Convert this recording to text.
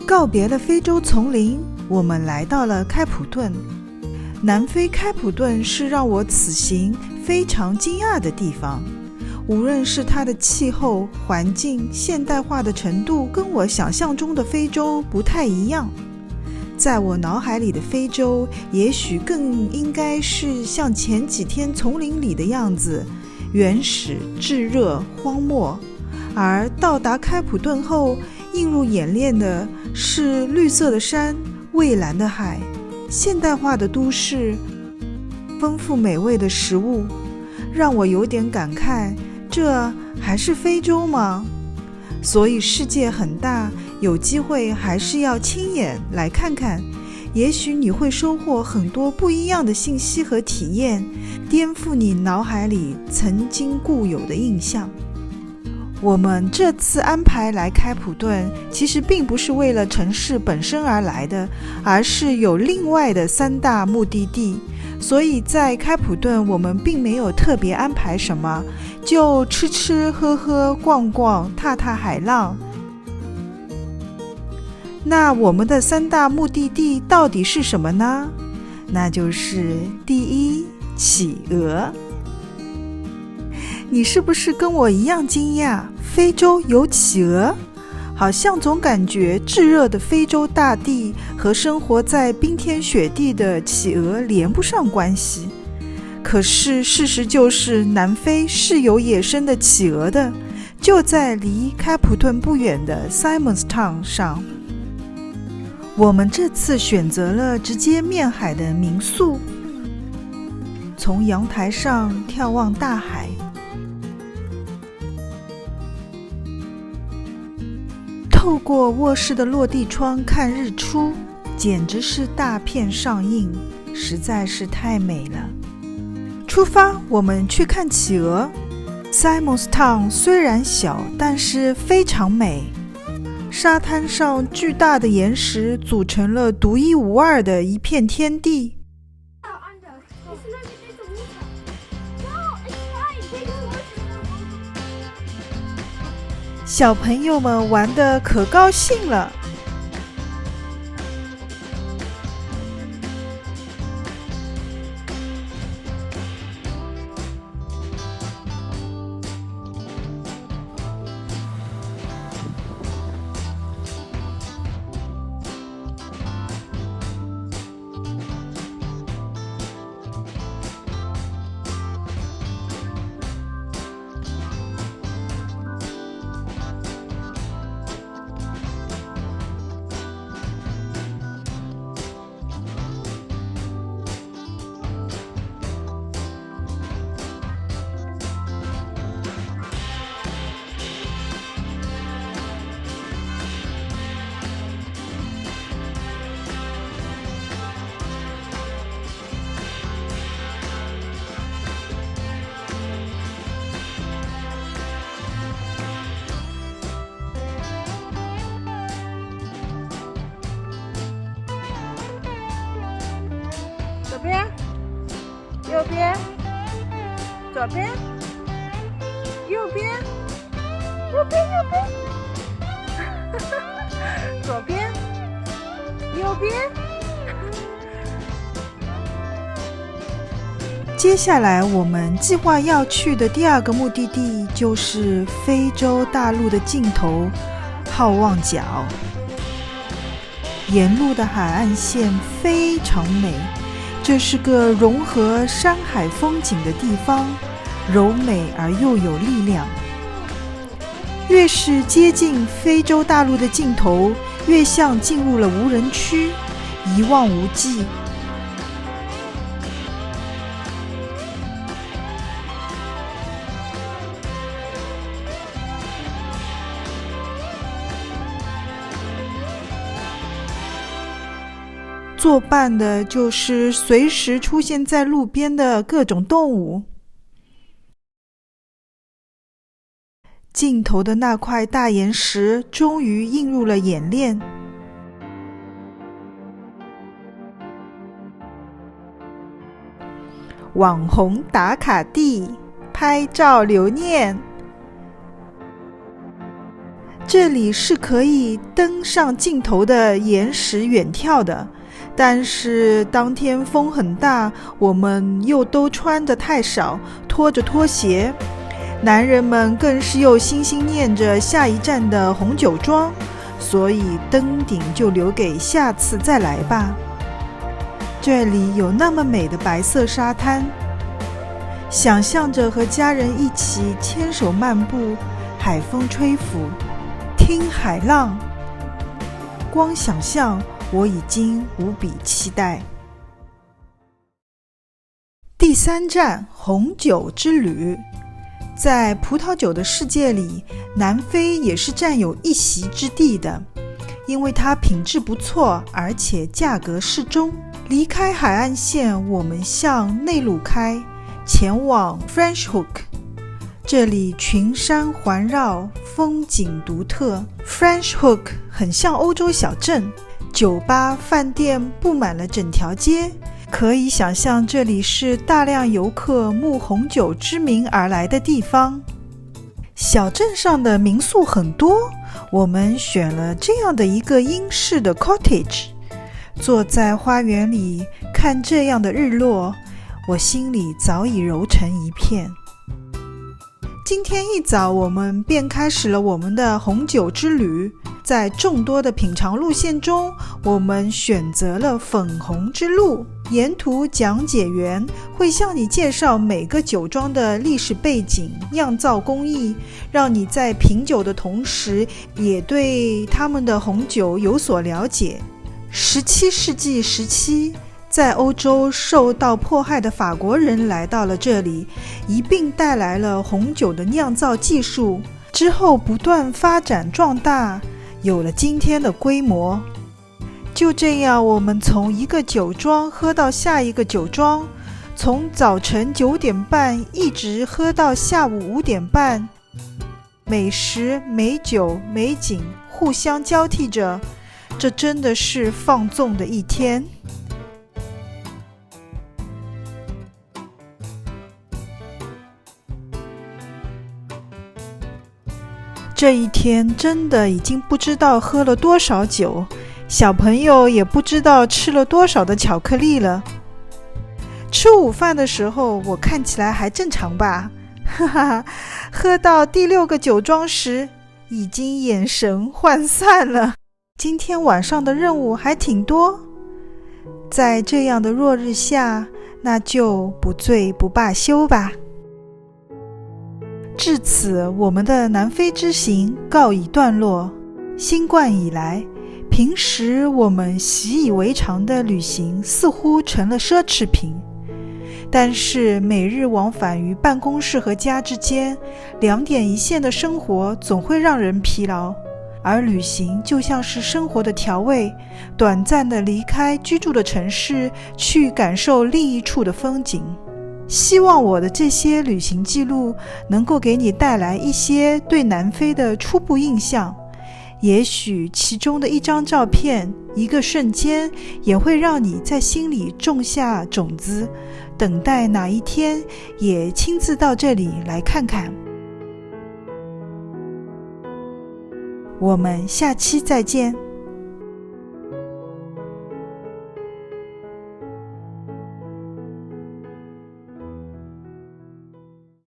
告别了非洲丛林，我们来到了开普敦。南非开普敦是让我此行非常惊讶的地方，无论是它的气候、环境、现代化的程度，跟我想象中的非洲不太一样。在我脑海里的非洲，也许更应该是像前几天丛林里的样子，原始、炙热、荒漠。而到达开普敦后，映入眼帘的是绿色的山、蔚蓝的海、现代化的都市、丰富美味的食物，让我有点感慨，这还是非洲吗？所以世界很大，有机会还是要亲眼来看看，也许你会收获很多不一样的信息和体验，颠覆你脑海里曾经固有的印象。我们这次安排来开普敦，其实并不是为了城市本身而来的，而是有另外的3大目的地。所以在开普敦，我们并没有特别安排什么，就吃吃喝喝、逛逛、踏踏海浪。那我们的3大目的地到底是什么呢？那就是第一，企鹅。你是不是跟我一样惊讶？非洲有企鹅？好像总感觉炙热的非洲大地和生活在冰天雪地的企鹅连不上关系。可是事实就是，南非是有野生的企鹅的，就在离开普敦不远的 Simons Town 上。我们这次选择了直接面海的民宿，从阳台上眺望大海，透过卧室的落地窗看日出，简直是大片上映，实在是太美了。出发，我们去看企鹅。Simons Town 虽然小，但是非常美。沙滩上巨大的岩石组成了独一无二的一片天地。小朋友们玩得可高兴了。左边，右边，左边，右边，右边，右边，左边，右边。接下来我们计划要去的第2个目的地就是非洲大陆的尽头好望角。沿路的海岸线非常美，这是个融合山海风景的地方，柔美而又有力量。越是接近非洲大陆的尽头，越像进入了无人区，一望无际。作伴的就是随时出现在路边的各种动物。尽头的那块大岩石终于映入了眼帘。网红打卡地，拍照留念。这里是可以登上镜头的岩石远眺的，但是当天风很大，我们又都穿得太少，拖着拖鞋，男人们更是又心心念着下一站的红酒庄，所以登顶就留给下次再来吧。这里有那么美的白色沙滩，想象着和家人一起牵手漫步，海风吹拂，听海浪，光想象我已经无比期待。第3站，红酒之旅。在葡萄酒的世界里，南非也是占有一席之地的，因为它品质不错，而且价格适中。离开海岸线，我们向内陆开，前往 French Hook。这里群山环绕，风景独特。French Hook 很像欧洲小镇，酒吧、饭店布满了整条街，可以想象这里是大量游客慕红酒之名而来的地方。小镇上的民宿很多，我们选了这样的一个英式的 cottage， 坐在花园里看这样的日落，我心里早已揉成一片。今天一早，我们便开始了我们的红酒之旅。在众多的品尝路线中，我们选择了粉红之路。沿途讲解员会向你介绍每个酒庄的历史背景、酿造工艺，让你在品酒的同时，也对他们的红酒有所了解。17世纪时期，在欧洲受到迫害的法国人来到了这里，一并带来了红酒的酿造技术，之后不断发展壮大，有了今天的规模。就这样，我们从一个酒庄喝到下一个酒庄，从早晨9点半一直喝到下午5点半，美食、美酒、美景互相交替着，这真的是放纵的一天。这一天真的已经不知道喝了多少酒，小朋友也不知道吃了多少的巧克力了。吃午饭的时候，我看起来还正常吧？哈哈，喝到第6个酒庄时，已经眼神涣散了。今天晚上的任务还挺多，在这样的落日下，那就不醉不罢休吧。至此，我们的南非之行告一段落。新冠以来，平时我们习以为常的旅行似乎成了奢侈品，但是每日往返于办公室和家之间，2点一线的生活总会让人疲劳，而旅行就像是生活的调味，短暂的离开居住的城市，去感受另一处的风景。希望我的这些旅行记录能够给你带来一些对南非的初步印象，也许其中的一张照片、一个瞬间，也会让你在心里种下种子，等待哪一天也亲自到这里来看看。我们下期再见。